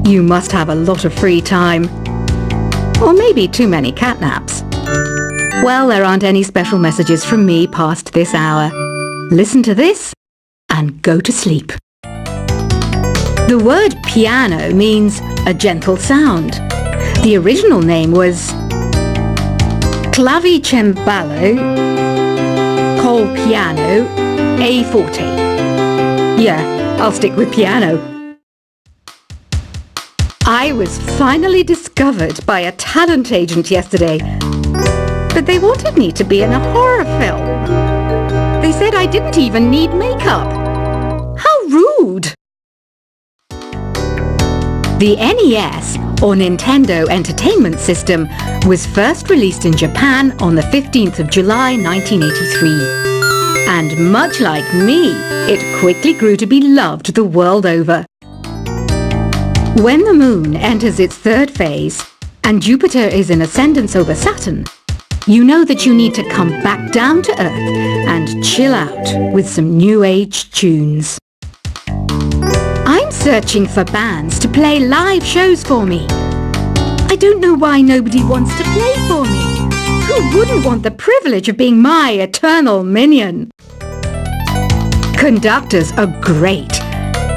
You must have a lot of free time. Or maybe too many catnaps. Well, there aren't any special messages from me past this hour. Listen to this and go to sleep. The word piano means a gentle sound. The original name was clavicembalo col piano a forte. Yeah, I'll stick with piano. I was finally discovered by a talent agent yesterday, but they wanted me to be in a horror film. They said I didn't even need makeup. How rude! The NES, or Nintendo Entertainment System, was first released in Japan on the 15th of July 1983. And much like me, it quickly grew to be loved the world over. When the Moon enters its third phase, and Jupiter is in ascendance over Saturn, you know that you need to come back down to Earth and chill out with some New Age tunes. I'm searching for bands to play live shows for me. I don't know why nobody wants to play for me. Who wouldn't want the privilege of being my eternal minion? Conductors are great.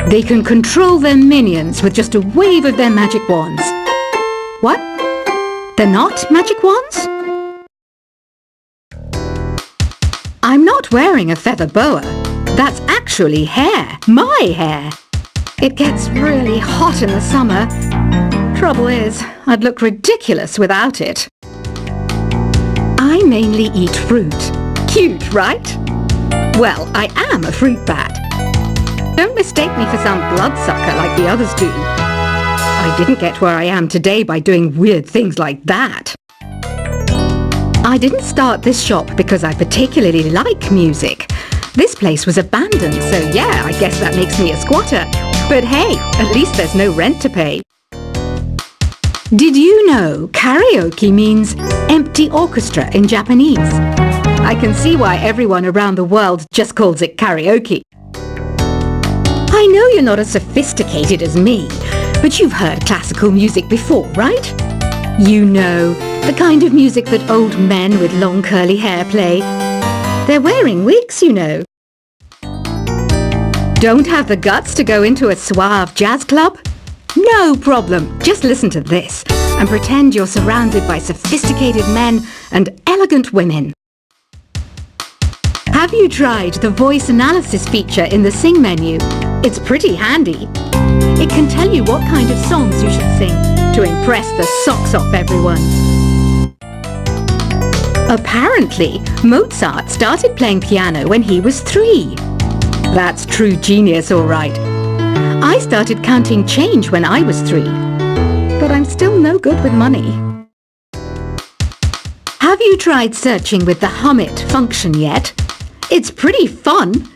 They can control their minions with just a wave of their magic wands. What? They're not magic wands? I'm not wearing a feather boa. That's actually hair. My hair. It gets really hot in the summer. Trouble is, I'd look ridiculous without it. I mainly eat fruit. Cute, right? Well, I am a fruit bat. Don't mistake me for some bloodsucker like the others do. I didn't get where I am today by doing weird things like that. I didn't start this shop because I particularly like music. This place was abandoned, so yeah, I guess that makes me a squatter. But hey, at least there's no rent to pay. Did you know karaoke means empty orchestra in Japanese? I can see why everyone around the world just calls it karaoke. I know you're not as sophisticated as me, but you've heard classical music before, right? You know, the kind of music that old men with long curly hair play. They're wearing wigs, you know. Don't have the guts to go into a suave jazz club? No problem. Just listen to this and pretend you're surrounded by sophisticated men and elegant women. Have you tried the voice analysis feature in the Sing menu? It's pretty handy. It can tell you what kind of songs you should sing to impress the socks off everyone. Apparently, Mozart started playing piano when he was 3. That's true genius, all right. I started counting change when I was 3, but I'm still no good with money. Have you tried searching with the Hum It function yet? It's pretty fun.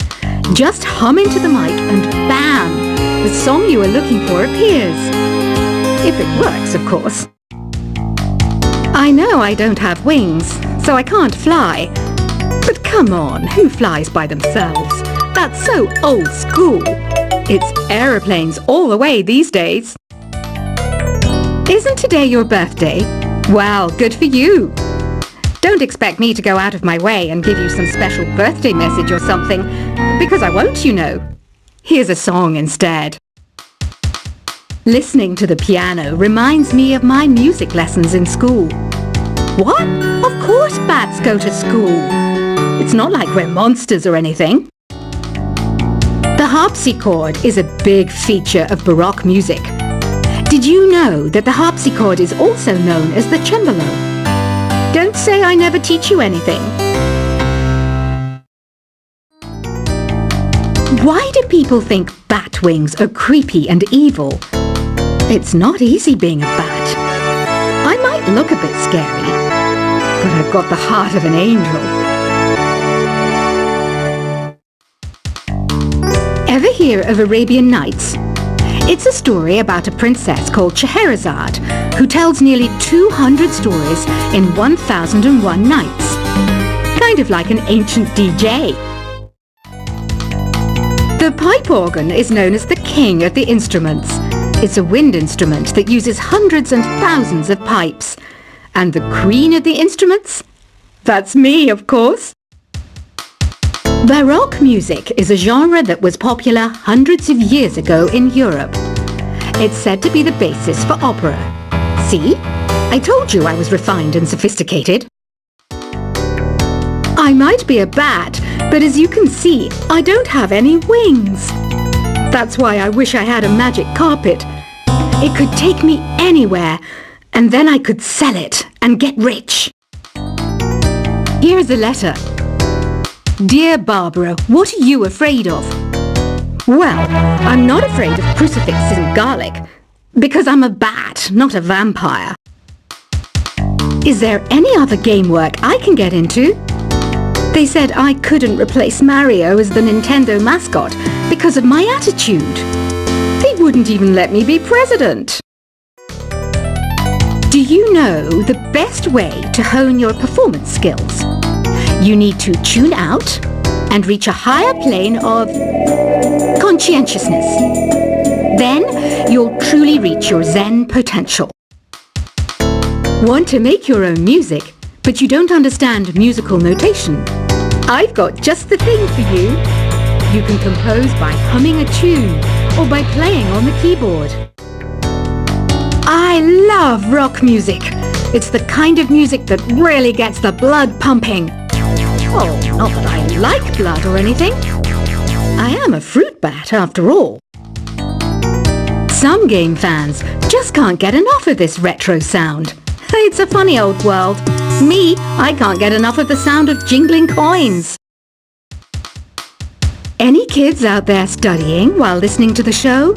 Just hum into the mic and bam! The song you are looking for appears. If it works, of course. I know I don't have wings, so I can't fly. But come on, who flies by themselves? That's so old school. It's aeroplanes all the way these days. Isn't today your birthday? Well, good for you. Don't expect me to go out of my way and give you some special birthday message or something, because I won't, you know. Here's a song instead. Listening to the piano reminds me of my music lessons in school. What? Of course bats go to school. It's not like we're monsters or anything. The harpsichord is a big feature of Baroque music. Did you know that the harpsichord is also known as the cembalo? Don't say I never teach you anything. Why do people think bat wings are creepy and evil? It's not easy being a bat. I might look a bit scary, but I've got the heart of an angel. Ever hear of Arabian Nights? It's a story about a princess called Scheherazade who tells nearly 200 stories in 1001 nights. Kind of like an ancient DJ. The pipe organ is known as the king of the instruments. It's a wind instrument that uses hundreds and thousands of pipes. And the queen of the instruments? That's me, of course. Baroque music is a genre that was popular hundreds of years ago in Europe. It's said to be the basis for opera. See? I told you I was refined and sophisticated. I might be a bat, but as you can see, I don't have any wings. That's why I wish I had a magic carpet. It could take me anywhere, and then I could sell it and get rich. Here's a letter. Dear Barbara, what are you afraid of? Well, I'm not afraid of crucifixes and garlic, because I'm a bat, not a vampire. Is there any other game work I can get into? They said I couldn't replace Mario as the Nintendo mascot because of my attitude. They wouldn't even let me be president. Do you know the best way to hone your performance skills? You need to tune out and reach a higher plane of conscientiousness. Then you'll truly reach your Zen potential. Want to make your own music, but you don't understand musical notation? I've got just the thing for you. You can compose by humming a tune or by playing on the keyboard. I love rock music. It's the kind of music that really gets the blood pumping. Oh, not that I like blood or anything. I am a fruit bat after all. Some game fans just can't get enough of this retro sound. It's a funny old world. Me, I can't get enough of the sound of jingling coins. Any kids out there studying while listening to the show?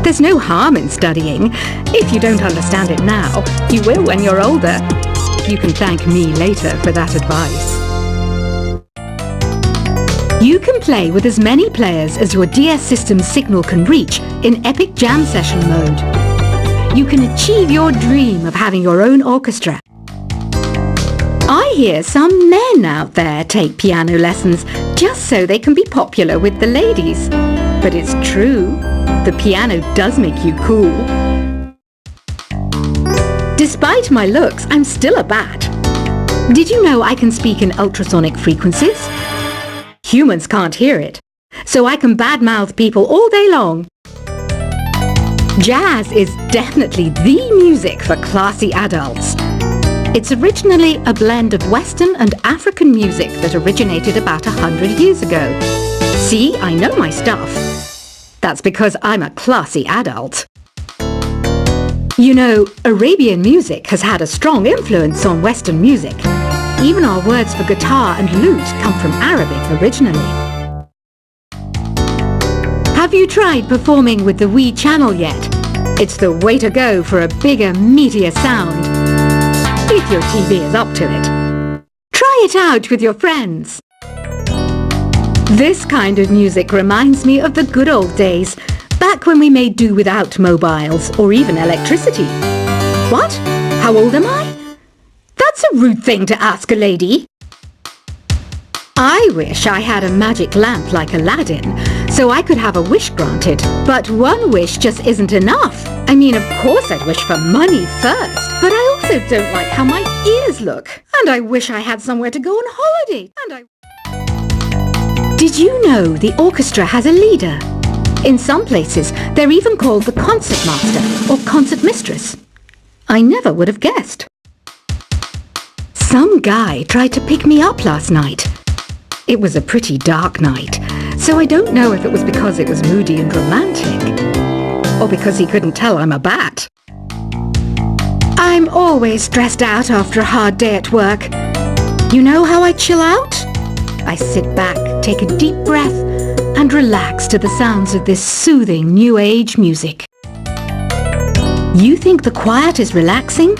There's no harm in studying. If you don't understand it now, you will when you're older. You can thank me later for that advice. You can play with as many players as your DS system's signal can reach in Epic Jam Session mode. You can achieve your dream of having your own orchestra. I hear some men out there take piano lessons just so they can be popular with the ladies. But it's true, the piano does make you cool. Despite my looks, I'm still a bat. Did you know I can speak in ultrasonic frequencies? Humans can't hear it, so I can badmouth people all day long. Jazz is definitely the music for classy adults. It's originally a blend of Western and African music that originated about 100 years ago. See, I know my stuff. That's because I'm a classy adult. You know, Arabian music has had a strong influence on Western music. Even our words for guitar and lute come from Arabic originally. Have you tried performing with the Wii channel yet? It's the way to go for a bigger, meatier sound. If your TV is up to it. Try it out with your friends. This kind of music reminds me of the good old days, back when we made do without mobiles or even electricity. What? How old am I? That's a rude thing to ask a lady. I wish I had a magic lamp like Aladdin, so I could have a wish granted. But one wish just isn't enough. I mean, of course I'd wish for money first, but I also don't like how my ears look. And I wish I had somewhere to go on holiday. Did you know the orchestra has a leader? In some places, they're even called the concert master or concert mistress. I never would have guessed. Some guy tried to pick me up last night. It was a pretty dark night, so I don't know if it was because it was moody and romantic, or because he couldn't tell I'm a bat. I'm always stressed out after a hard day at work. You know how I chill out? I sit back, take a deep breath, and relax to the sounds of this soothing new age music. You think the quiet is relaxing?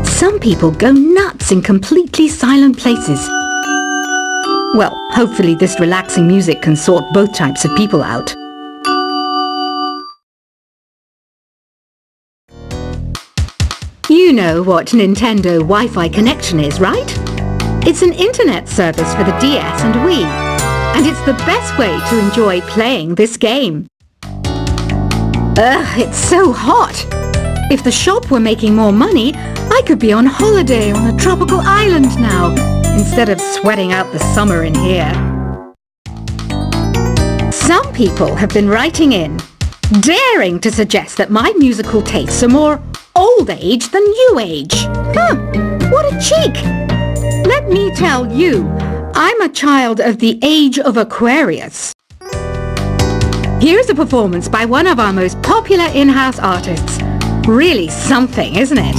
Some people go nuts in completely silent places. Well, hopefully this relaxing music can sort both types of people out. You know what Nintendo Wi-Fi connection is, right? It's an internet service for the DS and Wii, and it's the best way to enjoy playing this game. Ugh, it's so hot. If the shop were making more money, I could be on holiday on a tropical island now, instead of sweating out the summer in here. Some people have been writing in, daring to suggest that my musical tastes are more old age than new age. Huh, what a cheek! Let me tell you, I'm a child of the age of Aquarius. Here's a performance by one of our most popular in-house artists. Really something, isn't it?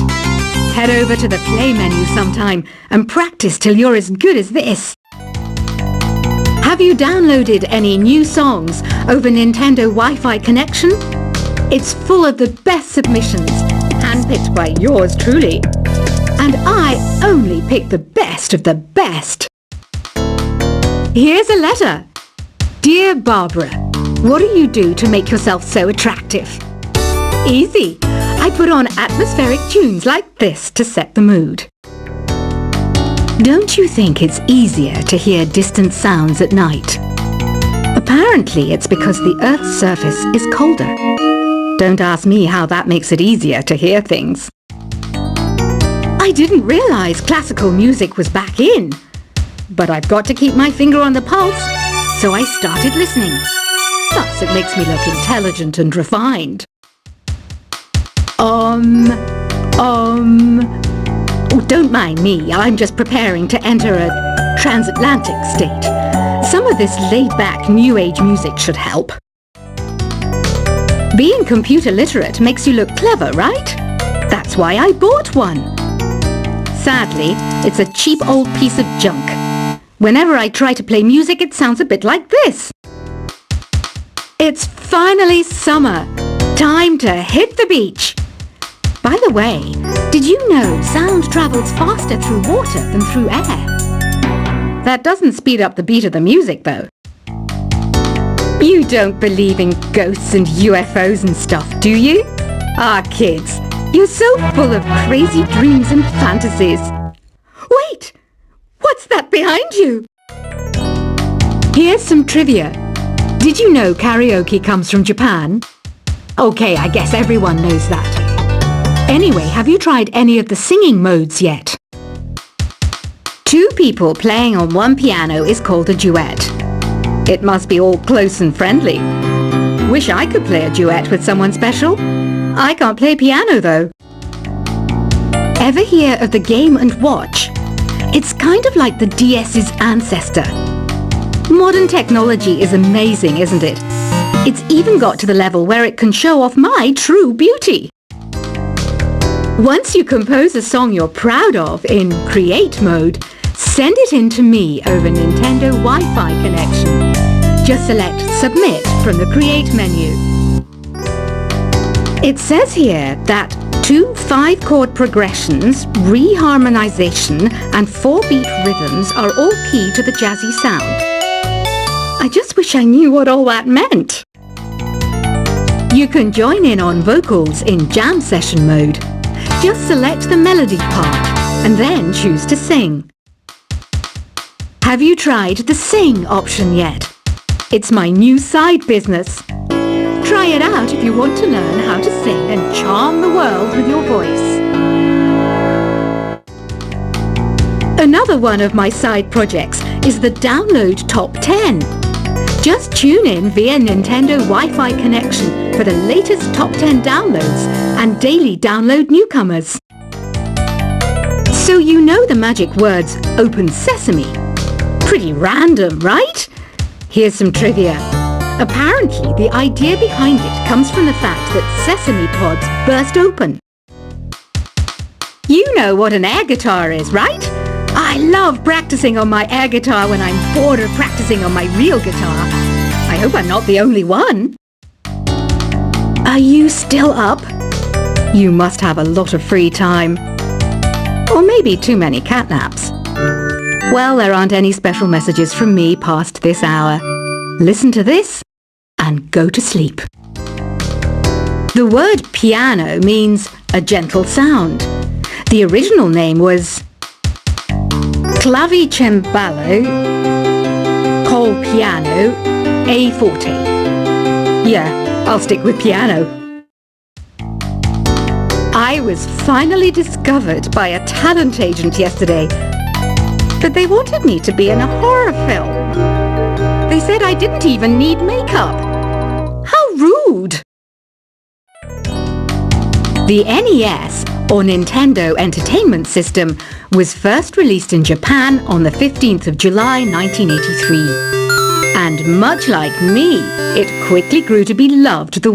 Head over to the play menu sometime and practice till you're as good as this. Have you downloaded any new songs over Nintendo Wi-Fi connection? It's full of the best submissions, handpicked by yours truly. And I only pick the best of the best. Here's a letter. Dear Barbara, what do you do to make yourself so attractive? Easy. I put on atmospheric tunes like this to set the mood. Don't you think it's easier to hear distant sounds at night? Apparently it's because the Earth's surface is colder. Don't ask me how that makes it easier to hear things. I didn't realize classical music was back in. But I've got to keep my finger on the pulse, so I started listening. Plus, it makes me look intelligent and refined. Oh, don't mind me. I'm just preparing to enter a transatlantic state. Some of this laid-back New Age music should help. Being computer literate makes you look clever, right? That's why I bought one. Sadly, it's a cheap old piece of junk. Whenever I try to play music, it sounds a bit like this. It's finally summer. Time to hit the beach. By the way, did you know sound travels faster through water than through air? That doesn't speed up the beat of the music, though. You don't believe in ghosts and UFOs and stuff, do you? Ah, kids, you're so full of crazy dreams and fantasies. Wait! What's that behind you? Here's some trivia. Did you know karaoke comes from Japan? Okay, I guess everyone knows that. Anyway, have you tried any of the singing modes yet? Two people playing on one piano is called a duet. It must be all close and friendly. Wish I could play a duet with someone special. I can't play piano though. Ever hear of the Game & Watch? It's kind of like the DS's ancestor. Modern technology is amazing, isn't it? It's even got to the level where it can show off my true beauty. Once you compose a song you're proud of in Create mode, send it in to me over Nintendo Wi-Fi connection. Just select Submit from the Create menu. It says here that 2 5-chord progressions, reharmonization and 4-beat rhythms are all key to the jazzy sound. I just wish I knew what all that meant. You can join in on vocals in jam session mode. Just select the melody part and then choose to sing. Have you tried the Sing option yet? It's my new side business. Try it out if you want to learn how to sing and charm the world with your voice. Another one of my side projects is the Download Top 10. Just tune in via Nintendo Wi-Fi connection for the latest top 10 downloads and daily download newcomers. So you know the magic words Open Sesame. Pretty random, right? Here's some trivia. Apparently, the idea behind it comes from the fact that sesame pods burst open. You know what an air guitar is, right? I love practicing on my air guitar when I'm bored of practicing on my real guitar. I hope I'm not the only one. Are you still up? You must have a lot of free time. Or maybe too many catnaps. Well, there aren't any special messages from me past this hour. Listen to this and go to sleep. The word piano means a gentle sound. The original name was Clavicembalo col piano a forte. Yeah, I'll stick with piano. I was finally discovered by a talent agent yesterday. But they wanted me to be in a horror film. They said I didn't even need makeup. How rude! The NES, or Nintendo Entertainment System, was first released in Japan on the 15th of July 1983. And much like me, it quickly grew to be loved the